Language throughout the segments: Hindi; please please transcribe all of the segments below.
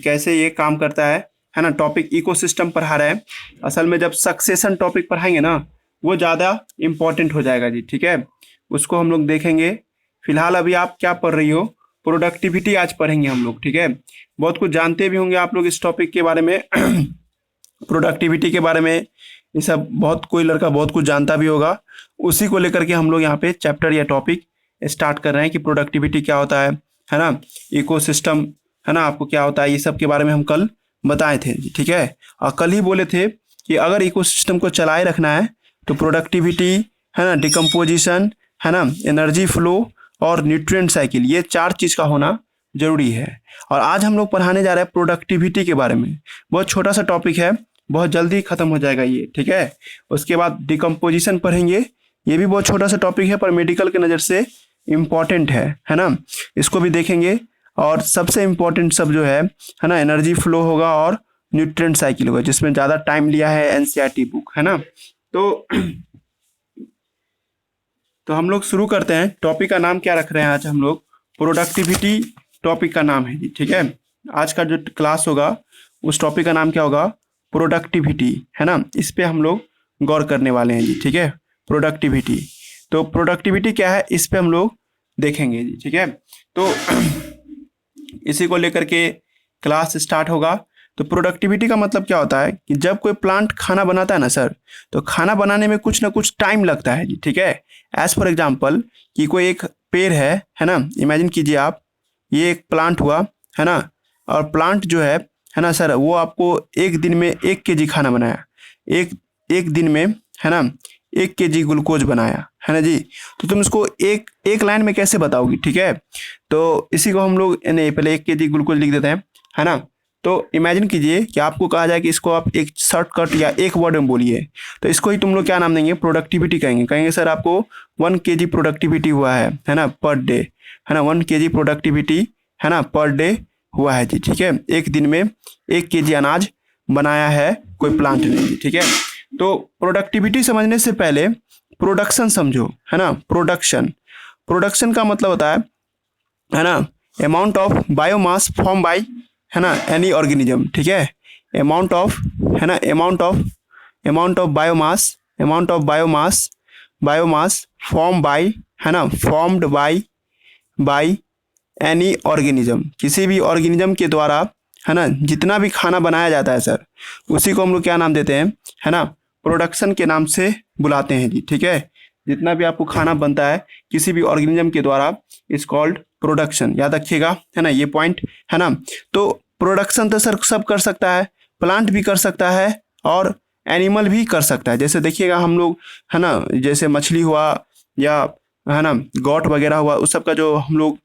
कैसे ये काम करता है ना। टॉपिक इकोसिस्टम पढ़ा रहे हैं। असल में जब सक्सेशन टॉपिक पढ़ाएंगे ना वो ज़्यादा इम्पोर्टेंट हो जाएगा जी, ठीक है। उसको हम लोग देखेंगे। फिलहाल अभी आप क्या पढ़ रही हो, प्रोडक्टिविटी आज पढ़ेंगे हम लोग, ठीक है। बहुत कुछ जानते भी होंगे आप लोग इस टॉपिक के बारे में प्रोडक्टिविटी के बारे में ये सब बहुत कोई लड़का बहुत कुछ जानता भी होगा। उसी को लेकर के हम लोग यहाँ पे चैप्टर या टॉपिक स्टार्ट कर रहे हैं कि प्रोडक्टिविटी क्या होता है ना, इकोसिस्टम है ना, आपको क्या होता है, ये सब के बारे में हम कल बताए थे, ठीक है। और कल ही बोले थे कि अगर इकोसिस्टम को चलाए रखना है तो प्रोडक्टिविटी है ना, डिकम्पोजिशन है ना, एनर्जी फ्लो और न्यूट्रिएंट साइकिल, ये 4 चीज़ का होना जरूरी है। और आज हम लोग पढ़ाने जा रहे हैं प्रोडक्टिविटी के बारे में। बहुत छोटा सा टॉपिक है, बहुत जल्दी खत्म हो जाएगा ये, ठीक है। उसके बाद डिकम्पोजिशन पढ़ेंगे, ये भी बहुत छोटा सा टॉपिक है पर मेडिकल के नज़र से इम्पॉर्टेंट है ना, इसको भी देखेंगे। और सबसे इम्पोर्टेंट सब जो है ना, एनर्जी फ्लो होगा और न्यूट्रिएंट साइकिल होगा, जिसमें ज़्यादा टाइम लिया है एनसीईआरटी बुक, है ना। तो हम लोग शुरू करते हैं। टॉपिक का नाम क्या रख रहे हैं आज हम लोग, प्रोडक्टिविटी टॉपिक का नाम है जी, ठीक है। आज का जो क्लास होगा उस टॉपिक का नाम क्या होगा, प्रोडक्टिविटी, है ना। इस पे हम लोग गौर करने वाले हैं जी, ठीक है। प्रोडक्टिविटी, तो प्रोडक्टिविटी क्या है इस पे हम लोग देखेंगे जी, ठीक है। तो इसी को लेकर के क्लास स्टार्ट होगा। तो प्रोडक्टिविटी का मतलब क्या होता है कि जब कोई प्लांट खाना बनाता है ना सर, तो खाना बनाने में कुछ ना कुछ टाइम लगता है जी, ठीक है। एज फॉर एग्जांपल कि कोई एक पेड़ है ना, इमेजिन कीजिए आप, ये एक प्लांट हुआ है ना, और प्लांट जो है ना सर, वो आपको एक दिन में 1 kg खाना बनाया, एक दिन में है ना 1 kg ग्लूकोज बनाया, है ना जी। तो तुम इसको एक लाइन में कैसे बताओगी, ठीक है। तो इसी को हम लोग नहीं, पहले 1 kg ग्लूकोज लिख देते हैं, है ना। तो इमेजिन कीजिए कि आपको कहा जाए कि इसको आप एक शॉर्टकट या एक वर्ड में बोलिए, तो इसको ही तुम लोग क्या नाम देंगे, प्रोडक्टिविटी कहेंगे सर आपको 1 kg प्रोडक्टिविटी हुआ है ना, पर डे, है ना। 1 kg प्रोडक्टिविटी है ना पर डे हुआ है जी, ठीक है। एक दिन में 1 kg अनाज बनाया है कोई प्लांट ने जी, ठीक है। तो प्रोडक्टिविटी समझने से पहले प्रोडक्शन समझो, है ना। प्रोडक्शन का मतलब होता है ना amount of biomass form by, है ना, एनी ऑर्गेनिज्म, ठीक है। अमाउंट ऑफ है ना, amount of biomass form by, है ना, फॉर्म्ड बाय एनी ऑर्गेनिज्म, किसी भी ऑर्गेनिज्म के द्वारा, है ना, जितना भी खाना बनाया जाता है सर, उसी को हम लोग क्या नाम देते हैं, है ना, प्रोडक्शन के नाम से बुलाते हैं जी, ठीक है। जितना भी आपको खाना बनता है किसी भी ऑर्गेनिज्म के द्वारा इज कॉल्ड प्रोडक्शन, याद रखिएगा, है ना, ये पॉइंट, है ना। तो प्रोडक्शन तो सर सब कर सकता है, प्लांट भी कर सकता है और एनिमल भी कर सकता है। जैसे देखिएगा हम लोग, है ना, जैसे मछली हुआ या है ना गॉट वगैरह हुआ, उस सब का जो हम लोग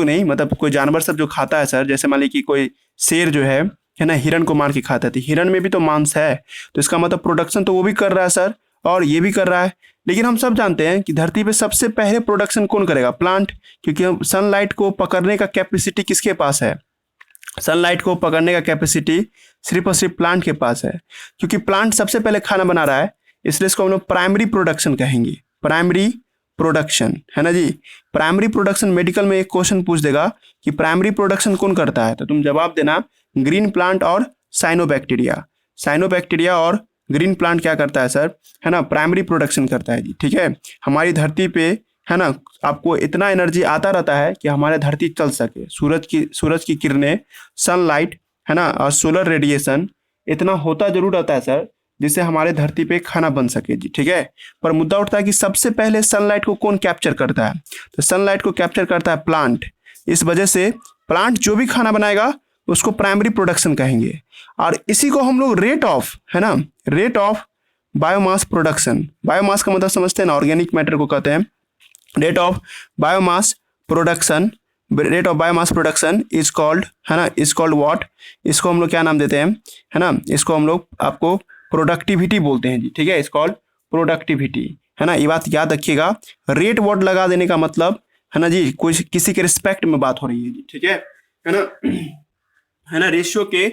नहीं, मतलब कोई जानवर सब जो खाता है सर, जैसे मान लीजिए कि कोई शेर जो है ना, हिरन को मार के खाता है, तो हिरन में भी तो मांस है, तो इसका मतलब प्रोडक्शन तो वो भी कर रहा है सर और ये भी कर रहा है। लेकिन हम सब जानते हैं कि धरती पे सबसे पहले प्रोडक्शन कौन करेगा, प्लांट, क्योंकि सनलाइट को पकड़ने का कैपेसिटी किसके पास है, सनलाइट को पकड़ने का कैपेसिटी सिर्फ और सिर्फ प्लांट के पास है। क्योंकि प्लांट सबसे पहले खाना बना रहा है, इसलिए इसको हम लोग प्राइमरी प्रोडक्शन कहेंगे, प्राइमरी प्रोडक्शन, है ना जी। प्राइमरी प्रोडक्शन मेडिकल में एक क्वेश्चन पूछ देगा कि प्राइमरी प्रोडक्शन कौन करता है, तो तुम जवाब देना ग्रीन प्लांट और साइनोबैक्टीरिया और ग्रीन प्लांट क्या करता है सर, है ना, प्राइमरी प्रोडक्शन करता है जी, ठीक है। हमारी धरती पे, है ना, आपको इतना एनर्जी आता रहता है कि हमारे धरती चल सके, सूरज की किरणें, सनलाइट, है ना, और सोलर रेडिएशन इतना होता जरूर रहता है सर, जिससे हमारे धरती पे खाना बन सके जी, ठीक है। पर मुद्दा उठता है कि सबसे पहले सनलाइट को कौन कैप्चर करता है, तो सनलाइट को कैप्चर करता है प्लांट। इस वजह से प्लांट जो भी खाना बनाएगा उसको प्राइमरी प्रोडक्शन कहेंगे। और इसी को हम लोग रेट ऑफ, है ना, rate of biomass production, biomass का मतलब समझते हैं ना, ऑर्गेनिक मैटर को कहते हैं। Rate of biomass production is called, है ना, इज कॉल्ड व्हाट, इसको हम लोग क्या नाम देते हैं, है ना, इसको हम लोग आपको प्रोडक्टिविटी बोलते हैं जी, ठीक है। इज कॉल्ड प्रोडक्टिविटी, है ना। ये बात याद रखिएगा, रेट वर्ड लगा देने का मतलब, है ना जी, कोई किसी के रिस्पेक्ट में बात हो रही है जी, ठीक है ना, है ना, रेशियो के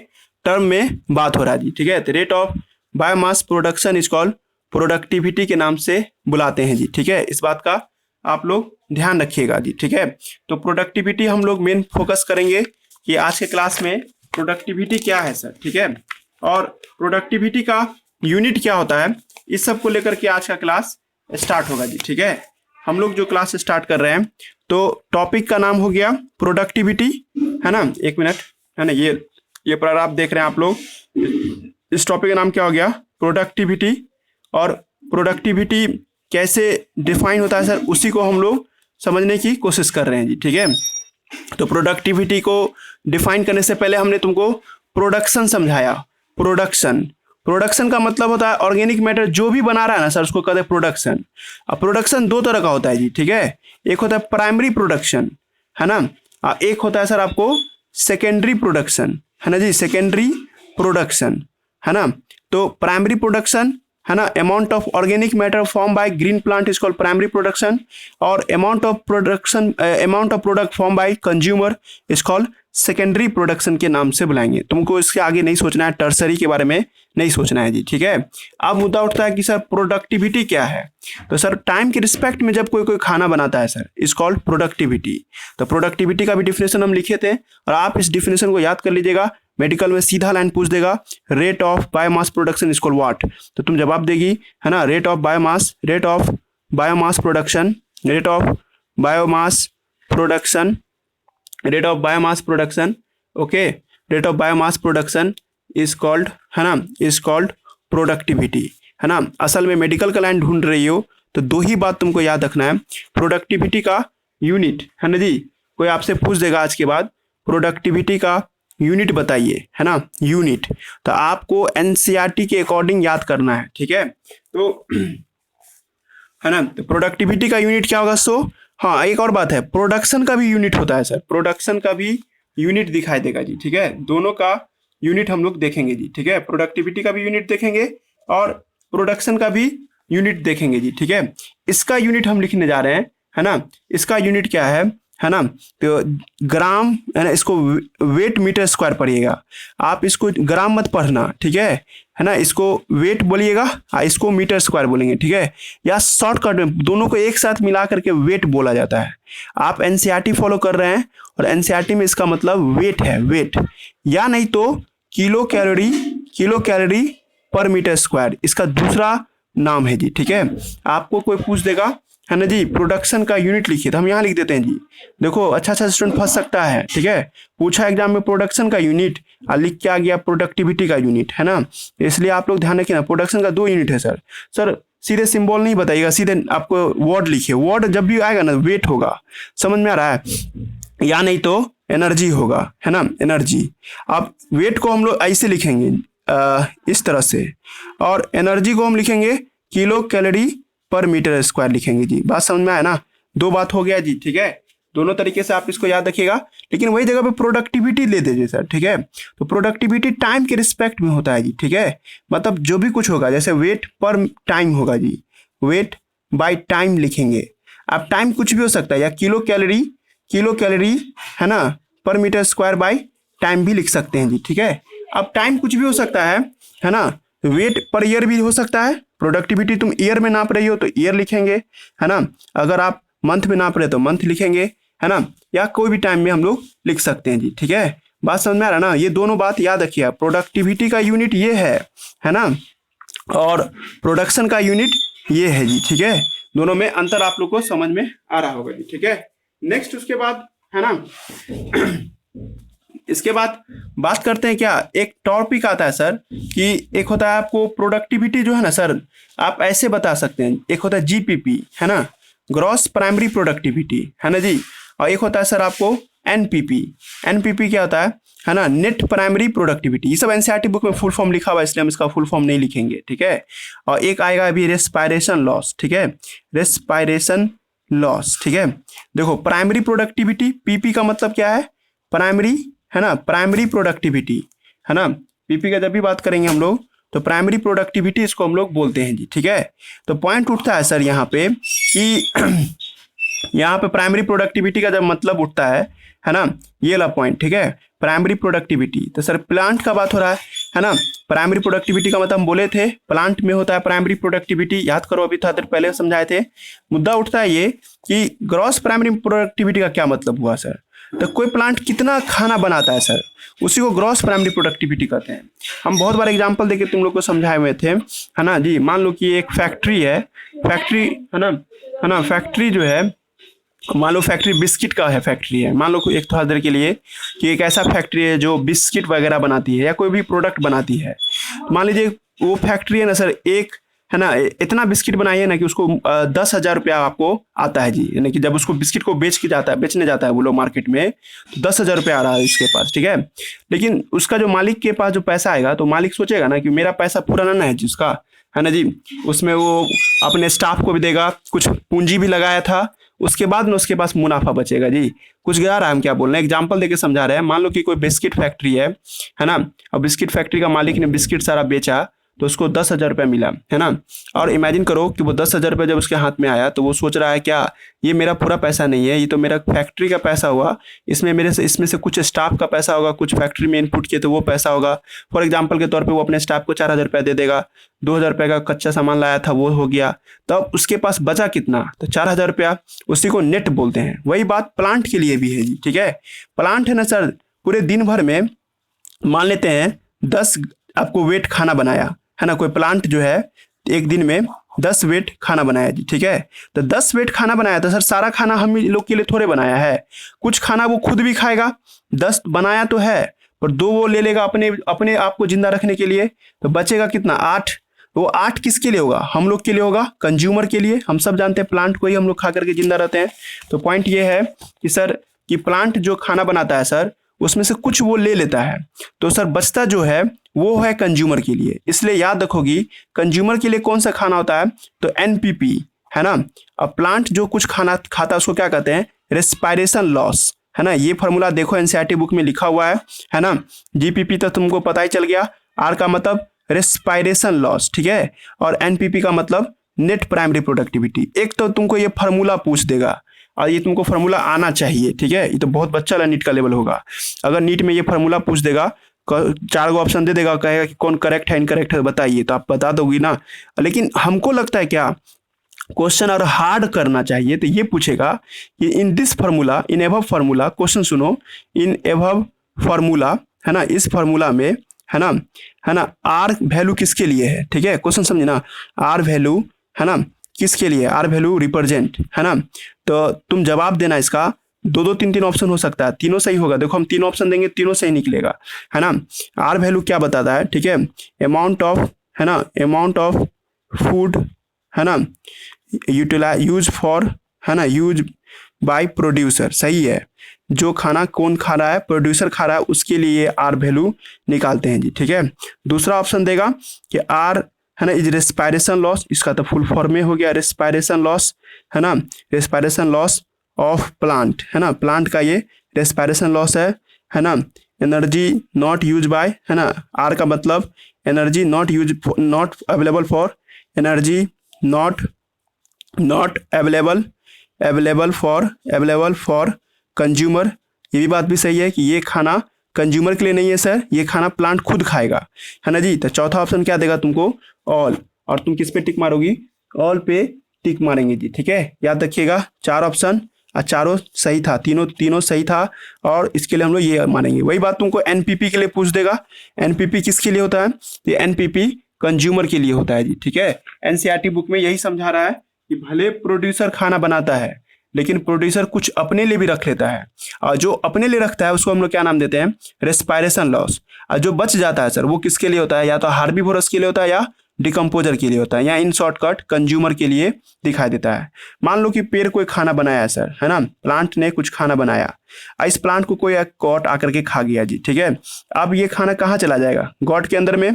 टर्म में बात हो रहा है जी, ठीक है। तो rate of biomass production is called productivity के नाम से बुलाते हैं जी, ठीक है। इस बात का आप लोग ध्यान रखिएगा जी, ठीक है। तो प्रोडक्टिविटी हम लोग मेन फोकस करेंगे कि आज के क्लास में प्रोडक्टिविटी क्या है सर, ठीक है, और प्रोडक्टिविटी का यूनिट क्या होता है, इस सब को लेकर के आज का क्लास स्टार्ट होगा जी, ठीक है। हम लोग जो क्लास स्टार्ट कर रहे हैं तो टॉपिक का नाम हो गया प्रोडक्टिविटी, है ना, एक मिनट, है ना, ये पैराग्राफ देख रहे हैं आप लोग, इस टॉपिक का नाम क्या हो गया, प्रोडक्टिविटी, और प्रोडक्टिविटी कैसे डिफाइन होता है सर, उसी को हम लोग समझने की कोशिश कर रहे हैं जी, ठीक है। तो प्रोडक्टिविटी को डिफाइन करने से पहले हमने तुमको प्रोडक्शन समझाया। प्रोडक्शन का मतलब होता है ऑर्गेनिक मैटर जो भी बना रहा है ना सर, उसको कहते हैं प्रोडक्शन। अब प्रोडक्शन दो तरह का होता है जी, ठीक है, एक होता है प्राइमरी प्रोडक्शन, है ना, एक होता है सर आपको सेकेंडरी प्रोडक्शन, है ना जी, सेकेंडरी प्रोडक्शन, है ना। तो प्राइमरी प्रोडक्शन, है ना, amount of organic matter form by green plant is called primary production, और amount of product form by consumer is called secondary production के नाम से बुलाएंगे। तुमको इसके आगे नहीं सोचना है, टर्सरी के बारे में नहीं सोचना है जी, ठीक है। अब मुद्दा उठता है कि सर प्रोडक्टिविटी क्या है, तो सर टाइम के रिस्पेक्ट में जब कोई खाना बनाता है सर, इज कॉल्ड प्रोडक्टिविटी। तो प्रोडक्टिविटी का भी डिफिनेशन हम लिखे थे, और आप इस डिफिनेशन को याद कर लीजिएगा, मेडिकल में सीधा लाइन पूछ देगा, rate of biomass production is called what, तो तुम जवाब देगी, है ना, rate of biomass production, rate of biomass production, okay, rate of biomass production is called, है ना, इज कॉल्ड प्रोडक्टिविटी, है ना। असल में मेडिकल का लाइन ढूंढ रही हो तो दो ही बात तुमको याद रखना है, प्रोडक्टिविटी का यूनिट, है ना जी, कोई आपसे पूछ देगा आज के बाद प्रोडक्टिविटी का यूनिट बताइए, है ना, यूनिट, तो आपको एनसीईआरटी के अकॉर्डिंग याद करना है, ठीक है। तो है ना, तो प्रोडक्टिविटी का यूनिट क्या होगा, सो हाँ एक और बात है, प्रोडक्शन का भी यूनिट होता है सर, प्रोडक्शन का भी यूनिट दिखाई देगा जी, ठीक है, दोनों का यूनिट हम लोग देखेंगे जी, ठीक है, प्रोडक्टिविटी का भी यूनिट देखेंगे और प्रोडक्शन का भी यूनिट देखेंगे जी, ठीक है। इसका यूनिट हम लिखने जा रहे हैं, है ना, इसका यूनिट क्या है ना, तो ग्राम, है ना, इसको वेट मीटर स्क्वायर पढ़िएगा, आप इसको ग्राम मत पढ़ना, ठीक है ना, इसको वेट बोलिएगा, इसको मीटर स्क्वायर बोलेंगे, ठीक है, या शॉर्टकट में दोनों को एक साथ मिला करके वेट बोला जाता है। आप एनसीईआरटी फॉलो कर रहे हैं और एनसीईआरटी में इसका मतलब वेट है, वेट, या नहीं तो किलो कैलोरी पर मीटर स्क्वायर, इसका दूसरा नाम है जी, ठीक है। आपको कोई पूछ देगा, है ना जी, प्रोडक्शन का यूनिट लिखिए, तो हम यहाँ लिख देते हैं जी, देखो अच्छा स्टूडेंट फंस सकता है, ठीक है, पूछा एग्जाम में प्रोडक्शन का यूनिट और लिख के आ गया प्रोडक्टिविटी का यूनिट, है ना, इसलिए आप लोग ध्यान रखिए ना, प्रोडक्शन का दो यूनिट है सर सीधे सिंबल नहीं बताइएगा, सीधे आपको वर्ड लिखिए, वर्ड जब भी आएगा ना वेट होगा, समझ में आ रहा है, या नहीं तो एनर्जी होगा, है ना, एनर्जी। अब वेट को हम लोग ऐसे लिखेंगे इस तरह से, और एनर्जी को हम लिखेंगे किलो कैलोरी पर मीटर स्क्वायर लिखेंगे जी, बात समझ में आया ना, दो बात हो गया जी, ठीक है, दोनों तरीके से आप इसको याद रखिएगा, लेकिन वही जगह पे प्रोडक्टिविटी ले दीजिए सर, ठीक है। तो प्रोडक्टिविटी टाइम के रिस्पेक्ट में होता है जी, ठीक है, मतलब जो भी कुछ होगा, जैसे वेट पर टाइम होगा जी, वेट बाय टाइम लिखेंगे, अब टाइम कुछ भी हो सकता है, या किलो कैलोरी, है ना, पर मीटर स्क्वायर बाय टाइम भी लिख सकते हैं जी, ठीक है। अब टाइम कुछ भी हो सकता है ना, वेट पर ईयर भी हो सकता है, प्रोडक्टिविटी तुम ईयर में नाप रही हो तो ईयर लिखेंगे, है ना, अगर आप मंथ में नाप रहे हो तो मंथ लिखेंगे, है ना, या कोई भी टाइम में हम लोग लिख सकते हैं जी, ठीक है, बात समझ में आ रहा है ना, ये दोनों बात याद रखिए, प्रोडक्टिविटी का यूनिट ये है ना, और प्रोडक्शन का यूनिट ये है जी, ठीक है, दोनों में अंतर आप लोग को समझ में आ रहा होगा जी, ठीक है। नेक्स्ट उसके बाद, है ना, इसके बाद बात करते हैं क्या, एक टॉपिक आता है सर कि एक होता है आपको प्रोडक्टिविटी जो है ना सर, आप ऐसे बता सकते हैं, एक होता है जीपीपी, है ना, ग्रॉस प्राइमरी प्रोडक्टिविटी, है ना जी, और एक होता है सर आपको एनपीपी क्या होता है ना, नेट प्राइमरी प्रोडक्टिविटी, ये सब एनसीईआरटी बुक में फुल फॉर्म लिखा हुआ है, इसलिए हम इसका फुल फॉर्म नहीं लिखेंगे, ठीक है। और एक आएगा अभी रेस्पायरेशन लॉस, ठीक है, रेस्पायरेशन लॉस, ठीक है। देखो प्राइमरी प्रोडक्टिविटी, पीपी का मतलब क्या है, प्राइमरी, है ना, प्राइमरी प्रोडक्टिविटी, है ना, पीपी का जब भी बात करेंगे हम लोग तो प्राइमरी प्रोडक्टिविटी इसको हम लोग बोलते हैं जी, ठीक है। तो पॉइंट उठता है सर यहाँ पे कि यहाँ पे प्राइमरी प्रोडक्टिविटी का जब मतलब उठता है ना, ये वाला पॉइंट, ठीक है, प्राइमरी प्रोडक्टिविटी, तो सर प्लांट का बात हो रहा है ना, प्राइमरी प्रोडक्टिविटी का मतलब हम बोले थे प्लांट में होता है प्राइमरी प्रोडक्टिविटी, याद करो अभी थोड़ा देर पहले समझाए थे। मुद्दा उठता है ये कि ग्रॉस प्राइमरी प्रोडक्टिविटी का क्या मतलब हुआ सर, तो कोई प्लांट कितना खाना बनाता है सर, उसी को ग्रॉस प्राइमरी प्रोडक्टिविटी कहते हैं। हम बहुत बार एग्जांपल देके तुम लोग को समझाए हुए थे, है ना जी। मान लो कि एक फैक्ट्री है, फैक्ट्री है ना, फैक्ट्री जो है, मान लो फैक्ट्री बिस्किट का है, फैक्ट्री है, मान लो एक थोड़ा देर के लिए कि एक ऐसा फैक्ट्री है जो बिस्किट वगैरह बनाती है या कोई भी प्रोडक्ट बनाती है। मान लीजिए वो फैक्ट्री है ना सर, एक है ना इतना बिस्किट बनाइए ना कि उसको 10,000 रुपया आपको आता है जी, यानी कि जब उसको बिस्किट को बेचने जाता है वो लोग मार्केट में, तो 10,000 रुपया आ रहा है इसके पास, ठीक है। लेकिन उसका जो मालिक के पास जो पैसा आएगा, तो मालिक सोचेगा ना कि मेरा पैसा पूरा ना है जिसका, है ना जी। उसमें वो अपने स्टाफ को भी देगा, कुछ पूंजी भी लगाया था, उसके बाद में उसके पास मुनाफा बचेगा जी। कुछ गिरा रहा है, हम क्या बोल रहे हैं, एग्जाम्पल देके समझा रहे हैं। मान लो कि कोई बिस्किट फैक्ट्री है ना, और बिस्किट फैक्ट्री का मालिक ने बिस्किट सारा बेचा, तो उसको 10,000 रुपया मिला, है ना। और इमेजिन करो कि वो 10,000 रुपया जब उसके हाथ में आया, तो वो सोच रहा है क्या, ये मेरा पूरा पैसा नहीं है, ये तो मेरा फैक्ट्री का पैसा हुआ, इसमें से कुछ स्टाफ का पैसा होगा, कुछ फैक्ट्री में इनपुट किए तो वो पैसा होगा। फॉर एग्जाम्पल के तौर पे वो अपने स्टाफ को 4,000 रुपया दे देगा, 2,000 रुपये का कच्चा सामान लाया था वो हो गया, तब उसके पास बचा कितना, तो 4,000 रुपया, उसी को नेट बोलते हैं। वही बात प्लांट के लिए भी है जी, ठीक है। प्लांट है ना सर, पूरे दिन भर में मान लेते हैं 10 आपको वेट खाना बनाया, है ना। कोई प्लांट जो है एक दिन में 10 वेट खाना बनाया जी, ठीक है। तो 10 वेट खाना बनाया, तो सर सारा खाना हम लोग के लिए थोड़े बनाया है, कुछ खाना वो खुद भी खाएगा, 10 बनाया तो है, पर 2 वो ले लेगा अपने आप को जिंदा रखने के लिए, तो बचेगा कितना, 8। वो 8 किसके लिए होगा, हम लोग के लिए होगा, कंज्यूमर के लिए। हम सब जानते हैं प्लांट को ही हम लोग खा करके जिंदा रहते हैं। तो पॉइंट ये है कि सर कि प्लांट जो खाना बनाता है सर, उसमें से कुछ वो ले लेता है, तो सर बचता जो है वो है कंज्यूमर के लिए। इसलिए याद रखोगी, कंज्यूमर के लिए कौन सा खाना होता है, तो एनपीपी, है ना। अब प्लांट जो कुछ खाना खाता है उसको क्या कहते हैं, रेस्पायरेशन लॉस, है ना। ये फॉर्मूला देखो एनसीईआरटी बुक में लिखा हुआ है ना। जीपीपी तो तुमको पता ही चल गया, आर का मतलब रेस्पायरेशन लॉस, ठीक है, और एनपीपी का मतलब नेट प्राइमरी प्रोडक्टिविटी। एक तो तुमको ये फार्मूला पूछ देगा, और ये तुमको फार्मूला आना चाहिए, ठीक है। ये तो बहुत बच्चा वाला नीट का लेवल होगा। अगर नीट में ये फार्मूला पूछ देगा, 4 ऑप्शन दे देगा, कहेगा कि कौन करेक्ट है इनकरेक्ट है बताइए, तो आप बता दोगी ना। लेकिन हमको लगता है क्या, क्वेश्चन और हार्ड करना चाहिए, तो ये पूछेगा कि in this formula, in above formula, question सुनो, इन एबव फार्मूला, है ना, इस फार्मूला में, है ना, आर वैल्यू किसके लिए है, ठीक है, क्वेश्चन समझे ना। आर वैल्यू, है ना, किसके लिए, आर वैल्यू रिप्रेजेंट, है ना। तो तुम जवाब देना इसका, 2 3 ऑप्शन हो सकता है, तीनों सही होगा। देखो हम 3 ऑप्शन देंगे, तीनों सही निकलेगा, है ना। आर वैल्यू क्या बताता है, ठीक है, अमाउंट ऑफ, है ना, अमाउंट ऑफ फूड, है ना, यूज फॉर, है ना, यूज बाय प्रोड्यूसर, सही है। जो खाना कौन खा रहा है, प्रोड्यूसर खा रहा है, उसके लिए आर वैल्यू निकालते हैं जी, ठीक है। दूसरा ऑप्शन देगा कि आर, है ना, इज रेस्पायरेशन लॉस, इसका तो फुल फॉर्म में हो गया रेस्पायरेशन लॉस, है ना, रेस्पायरेशन लॉस ऑफ प्लांट, है ना, प्लांट का ये रेस्पायरेशन लॉस है ना। एनर्जी नॉट यूज बाय, है ना, आर का मतलब energy not available for, energy not available for consumer. ये भी बात भी सही है कि ये खाना कंज्यूमर के लिए नहीं है सर, ये खाना प्लांट खुद खाएगा, है ना जी। तो चौथा ऑप्शन क्या देगा तुमको, ऑल, और तुम किस पे टिक मारोगी, ऑल पे टिक मारेंगे जी, ठीक है। याद रखिएगा 4 ऑप्शन और चारों सही था, तीनों सही था, और इसके लिए हम लोग ये मानेंगे। वही बात तुमको एनपीपी के लिए पूछ देगा, एनपीपी किसके लिए होता है, ये एनपीपी कंज्यूमर के लिए होता है जी, ठीक है। एनसीईआरटी बुक में यही समझा रहा है कि भले प्रोड्यूसर खाना बनाता है, लेकिन प्रोड्यूसर कुछ अपने लिए भी रख लेता है, और जो अपने लिए रखता है उसको हम लोग क्या नाम देते हैं, रेस्पायरेशन लॉस। और जो बच जाता है सर वो किसके लिए होता है, या तो हार्बीवोरस के लिए होता है या डिकम्पोजर के लिए होता है, या इन शॉर्टकट कंज्यूमर के लिए दिखाई देता है। मान लो कि पेड़ कोई खाना बनाया है सर, है ना, प्लांट ने कुछ खाना बनाया, इस प्लांट को कोई गॉड आकर के खा गया जी, ठीक है। अब ये खाना कहाँ चला जाएगा, गॉड के अंदर में।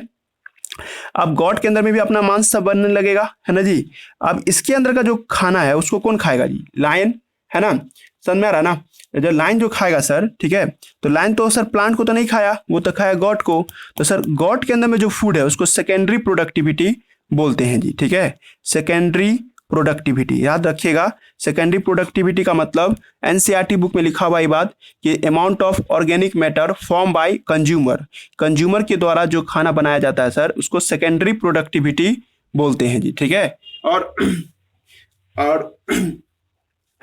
अब गॉड के अंदर में भी अपना मांस सब बनने लगेगा, है ना जी। अब इसके अंदर का जो खाना है उसको कौन खाएगा जी, लायन, है ना, समझ में आ रहा ना। जो लाइन जो खाएगा सर, ठीक है, तो लाइन तो सर प्लांट को तो नहीं खाया, वो तो खाया गॉड को। तो सर गॉड के अंदर में जो फूड है उसको सेकेंडरी प्रोडक्टिविटी बोलते हैं जी, ठीक है, सेकेंडरी प्रोडक्टिविटी। याद रखिएगा, सेकेंडरी प्रोडक्टिविटी का मतलब एनसीईआरटी बुक में लिखा हुआ ये बात कि amount of organic matter form by consumer के द्वारा जो खाना बनाया जाता है सर उसको सेकेंडरी प्रोडक्टिविटी बोलते हैं जी, ठीक है। और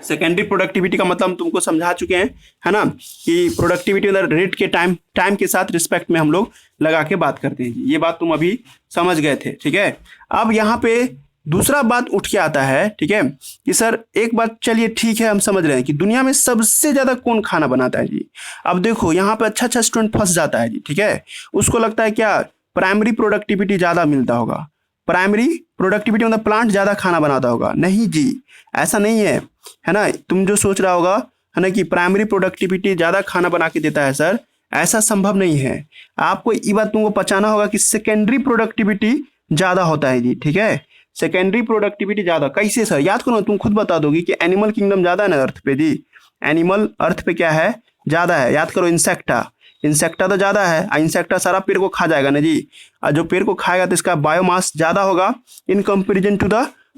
सेकेंडरी प्रोडक्टिविटी का मतलब हम तुमको समझा चुके हैं, है ना, कि प्रोडक्टिविटी मतलब रेट के टाइम के साथ रिस्पेक्ट में हम लोग लगा के बात करते हैं जी। ये बात तुम अभी समझ गए थे, ठीक है। अब यहाँ पे दूसरा बात उठ के आता है, ठीक है, कि सर एक बात, चलिए ठीक है, हम समझ रहे हैं कि दुनिया में सबसे ज्यादा कौन खाना बनाता है जी। अब देखो यहाँ पे अच्छा स्टूडेंट फंस जाता है जी, ठीक है। उसको लगता है क्या प्राइमरी प्रोडक्टिविटी ज्यादा मिलता होगा, प्राइमरी प्रोडक्टिविटी मतलब प्लांट ज्यादा खाना बनाता होगा। नहीं जी, ऐसा नहीं है ना। तुम जो सोच रहा होगा, है ना, कि प्राइमरी प्रोडक्टिविटी ज्यादा खाना बना के देता है, सर ऐसा संभव नहीं है। आपको ये बात तुमको पहचाना होगा कि सेकेंडरी प्रोडक्टिविटी ज्यादा होता है जी, ठीक है। सेकेंडरी प्रोडक्टिविटी ज्यादा कैसे सर, याद करो, तुम खुद बता दोगी कि एनिमल किंगडम ज्यादा है ना अर्थ पे जी। एनिमल अर्थ पे क्या है, ज्यादा है। याद करो, इंसेक्टा तो ज्यादा है, इंसेक्टा सारा पेड़ को खा जाएगा ना जी। और जो पेड़ को खाएगा तो इसका बायोमास ज्यादा होगा इन कंपेरिजन टू द,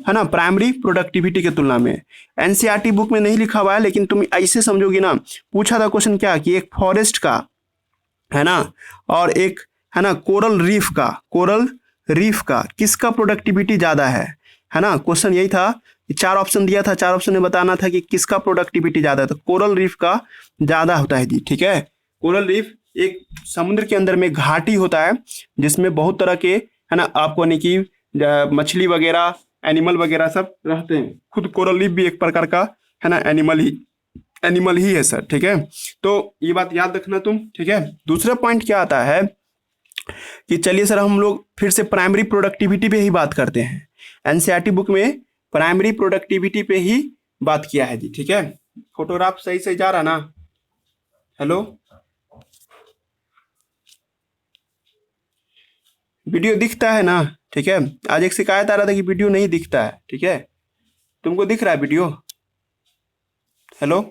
है ना, प्राइमरी प्रोडक्टिविटी के तुलना में। एनसीईआरटी बुक में नहीं लिखा हुआ है, लेकिन तुम ऐसे समझोगी ना, पूछा था क्वेश्चन क्या कि एक फॉरेस्ट का, है ना, और एक, है ना, कोरल रीफ का किसका प्रोडक्टिविटी ज्यादा है ना। क्वेश्चन यही था, 4 ऑप्शन दिया था, 4 ऑप्शन में बताना था कि किसका प्रोडक्टिविटी ज्यादा है, तो कोरल रीफ का ज्यादा होता है जी, ठीक है। कोरल रीफ एक समुद्र के अंदर में घाटी होता है जिसमें बहुत तरह के, है ना, आपको नहीं कि मछली वगैरह, एनिमल वगैरह सब रहते हैं। खुद कोरल रीफ भी एक प्रकार का, है ना, एनिमल ही है सर, ठीक है। तो ये बात याद रखना तुम, ठीक है। दूसरा पॉइंट क्या आता है कि चलिए सर हम लोग फिर से प्राइमरी प्रोडक्टिविटी पे ही बात करते हैं। एनसीईआरटी बुक में प्राइमरी प्रोडक्टिविटी पे ही बात किया है जी, ठीक है। फोटोग्राफ सही से जा रहा ना, हेलो, वीडियो दिखता है ना, ठीक है। आज एक शिकायत आ रहा था कि वीडियो नहीं दिखता है, ठीक है। तुमको दिख रहा है वीडियो, हेलो,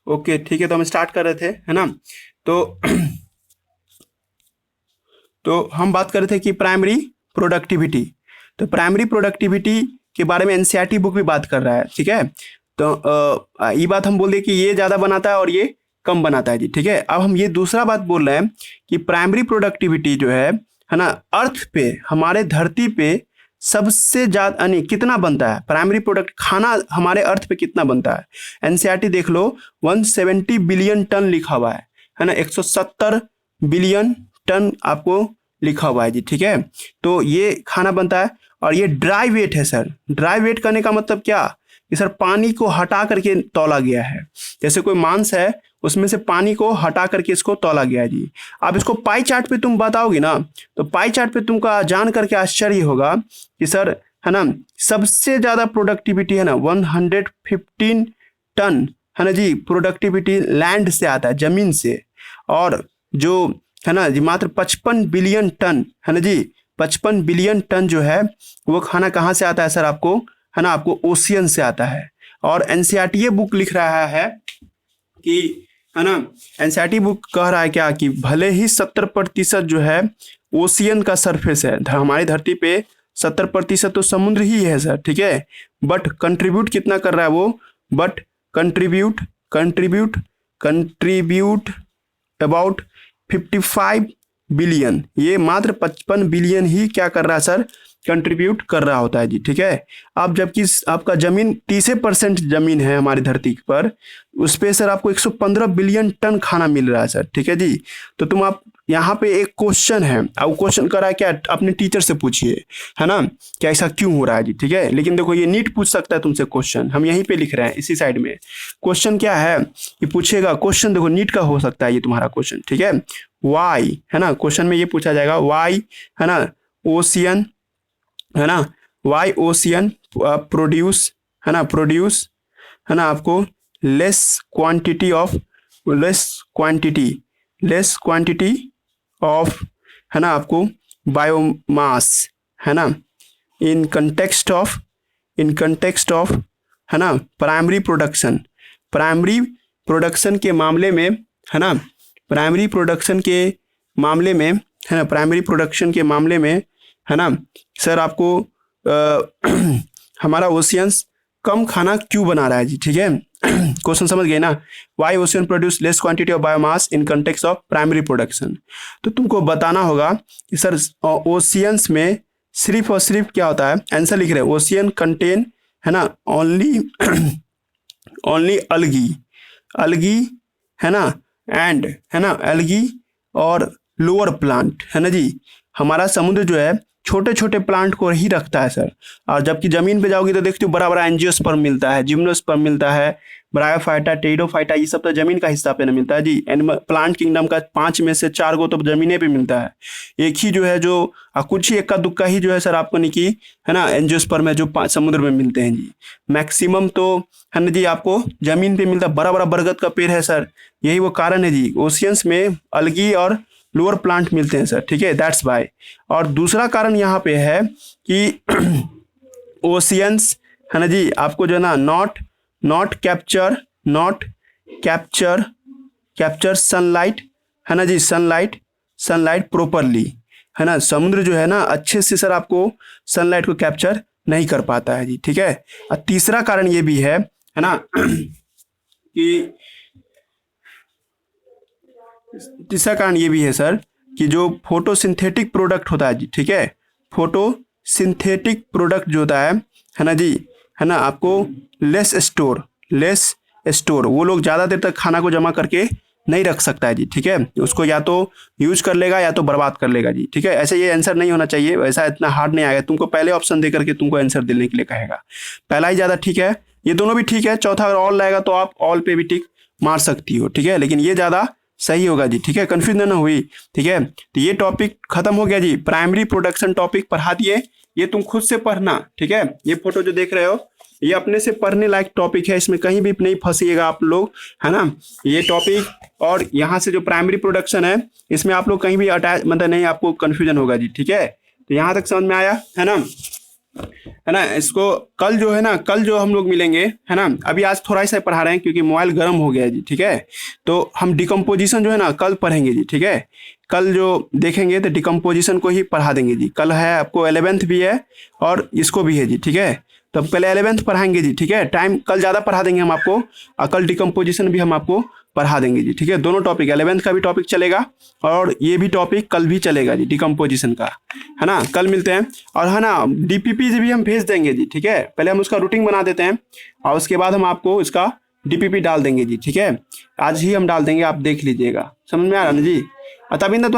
ओके ठीक है। तो हम स्टार्ट कर रहे थे, है ना। तो तो हम बात कर रहे थे कि प्राइमरी प्रोडक्टिविटी, तो प्राइमरी प्रोडक्टिविटी के बारे में एनसीईआरटी बुक भी बात कर रहा है, ठीक है। तो ये बात हम बोल रहे कि ये ज़्यादा बनाता है और ये कम बनाता है जी, ठीक है। अब हम ये दूसरा बात बोल रहे हैं कि प्राइमरी प्रोडक्टिविटी जो है ना, अर्थ पे, हमारे धरती पे सबसे ज्यादा यानी कितना बनता है प्राइमरी प्रोडक्ट, खाना हमारे अर्थ पे कितना बनता है। एनसीईआरटी देख लो, 170 बिलियन टन लिखा हुआ है ना, 170 बिलियन टन आपको लिखा हुआ है जी, ठीक है। तो ये खाना बनता है और ये ड्राई वेट है सर। ड्राई वेट करने का मतलब क्या कि सर पानी को हटा करके तौला गया है। जैसे कोई मांस है, उसमें से पानी को हटा करके इसको तौला गया है जी। अब इसको पाई चार्ट पे तुम बताओगे ना, तो पाई चार्ट पे तुमको जान करके आश्चर्य होगा कि सर, है ना, सबसे ज्यादा प्रोडक्टिविटी, है ना, 115 टन, है ना जी, प्रोडक्टिविटी लैंड से आता है, जमीन से। और जो, है ना जी, मात्र 55 बिलियन टन, है ना जी, 55 बिलियन टन जो है वो खाना कहाँ से आता है सर आपको, है ना, आपको ओशियन से आता है। और एनसीईआरटी ये बुक लिख रहा है कि, है ना, एनसीईआरटी बुक कह रहा है क्या कि भले ही 70% जो है ओशियन का सरफेस है, हमारी धरती पे 70% तो समुद्र ही है सर, ठीक है। बट कंट्रीब्यूट कितना कर रहा है वो, बट कंट्रीब्यूट अबाउट 55 बिलियन, ये मात्र 55 बिलियन ही क्या कर रहा है सर, कंट्रीब्यूट कर रहा होता है जी, ठीक है। अब जबकि आपका जमीन 30% जमीन है हमारी धरती पर, उस पे सर आपको 115 बिलियन टन खाना मिल रहा है सर, ठीक है जी। तो तुम आप यहाँ पे एक क्वेश्चन है, अब क्वेश्चन कर रहा है क्या, अपने टीचर से पूछिए, है ना, क्या ऐसा क्यों हो रहा है जी, ठीक है। लेकिन देखो ये नीट पूछ सकता है तुमसे क्वेश्चन, हम यहीं पे लिख रहे हैं इसी साइड में। क्वेश्चन क्या है कि पूछेगा, क्वेश्चन देखो नीट का हो सकता है ये तुम्हारा क्वेश्चन, ठीक है। वाई, है ना, क्वेश्चन में ये पूछा जाएगा वाई, है ना, ओशियन, है ना, वाई ओशियन प्रोड्यूस, है ना आपको लेस क्वांटिटी ऑफ, है ना, आपको बायोमास, है ना, इन कंटेक्स्ट ऑफ, है ना, प्राइमरी प्रोडक्शन के मामले में, है ना, प्राइमरी प्रोडक्शन के मामले में, है ना, प्राइमरी प्रोडक्शन के मामले में, है ना सर, आपको हमारा ओशियंस कम खाना क्यों बना रहा है जी, ठीक है। क्वेश्चन समझ गए ना? Why ocean produce less quantity of biomass in context of primary production. तो तुमको बताना होगा कि सर ओशियंस में सिर्फ और सिर्फ क्या होता है, आंसर लिख रहे हैं ओशियन कंटेन, है ना, ओनली ओनली अलगी, अलगी, है ना, एंड, है ना, अलगी और लोअर प्लांट, है ना जी। हमारा समुद्र जो है छोटे छोटे प्लांट को ही रखता है सर, और जबकि जमीन पे जाओगी तो देखते हो बड़ा बड़ा एंजियोस्पर्म मिलता है, जिम्नोस्पर्म मिलता है, ब्रायोफाइटा, टेरिडोफाइटा, ये सब तो जमीन का हिस्सा पे ना मिलता है जी। एनिमल प्लांट किंगडम का 5 में से 4 को तो जमीने पे मिलता है। एक ही जो है जो कुछ ही इक्का दुक्का ही जो है सर आपको नहीं की, है ना, एंजियोस्पर्म है जो समुद्र में मिलते हैं जी। मैक्सिमम तो, है ना जी, आपको जमीन पे मिलता है। बड़ा बड़ा बरगद का पेड़ है सर, यही वो कारण है जी, ओशियंस में अलगी और लोअर प्लांट मिलते हैं सर, ठीक है, दैट्स वाई। और दूसरा कारण यहाँ पे है कि ओशियंस, है ना जी, आपको जो है ना नॉट कैप्चर सनलाइट, है ना जी, सनलाइट प्रोपरली, है ना। समुद्र जो है ना अच्छे से सर आपको सनलाइट को कैप्चर नहीं कर पाता है जी, ठीक है। और तीसरा कारण ये भी है ना, कि तीसरा कारण ये भी है सर कि जो फोटोसिंथेटिक प्रोडक्ट होता है जी, ठीक है, फोटोसिंथेटिक प्रोडक्ट जो होता है ना जी, है ना, आपको लेस स्टोर, वो लोग ज़्यादा देर तक खाना को जमा करके नहीं रख सकता है जी, ठीक है। उसको या तो यूज कर लेगा या तो बर्बाद कर लेगा जी, ठीक है। ऐसे ये आंसर नहीं होना चाहिए, वैसा इतना हार्ड नहीं आएगा तुमको, पहले ऑप्शन दे करके तुमको आंसर देने के लिए कहेगा, पहला ही ज़्यादा ठीक है। ये दोनों भी ठीक है, चौथा अगर ऑल रहेगा तो आप ऑल पे भी टिक मार सकती हो, ठीक है, लेकिन ये ज़्यादा सही होगा जी, ठीक है, कंफ्यूजन ना हुई, ठीक है। तो ये टॉपिक खत्म हो गया जी, प्राइमरी प्रोडक्शन टॉपिक पढ़ा दिए, ये तुम खुद से पढ़ना, ठीक है। ये फोटो जो देख रहे हो ये अपने से पढ़ने लायक टॉपिक है, इसमें कहीं भी नहीं फंसिएगा आप लोग, है ना, ये टॉपिक। और यहाँ से जो प्राइमरी प्रोडक्शन है इसमें आप लोग कहीं भी अटैच मतलब नहीं आपको कंफ्यूजन होगा जी, ठीक है। तो यहाँ तक समझ में आया, है ना। इसको कल जो है ना, कल जो हम लोग मिलेंगे, है ना, अभी आज थोड़ा सा पढ़ा रहे हैं क्योंकि मोबाइल गर्म हो गया है जी, ठीक है। तो हम डिकम्पोजिशन जो है ना कल पढ़ेंगे जी, ठीक है। कल जो देखेंगे तो डिकम्पोजिशन को ही पढ़ा देंगे जी। कल है आपको 11th भी है और इसको भी है जी, ठीक है। तो पहले 11th पढ़ाएंगे जी, ठीक है, टाइम कल ज़्यादा पढ़ा देंगे हम आपको, और कल डिकम्पोजिशन भी हम आपको पढ़ा देंगे जी, ठीक है। दोनों टॉपिक 11th का भी टॉपिक चलेगा और ये भी टॉपिक कल भी चलेगा जी, डिकम्पोजिशन का, है ना। कल मिलते हैं, और है ना डीपीपी भी हम भेज देंगे जी, ठीक है। पहले हम उसका रूटिंग बना देते हैं और उसके बाद हम आपको इसका डीपीपी डाल देंगे जी, ठीक है। आज ही हम डाल देंगे, आप देख लीजिएगा, समझ में आ रहा ना जी। और तभी ना तो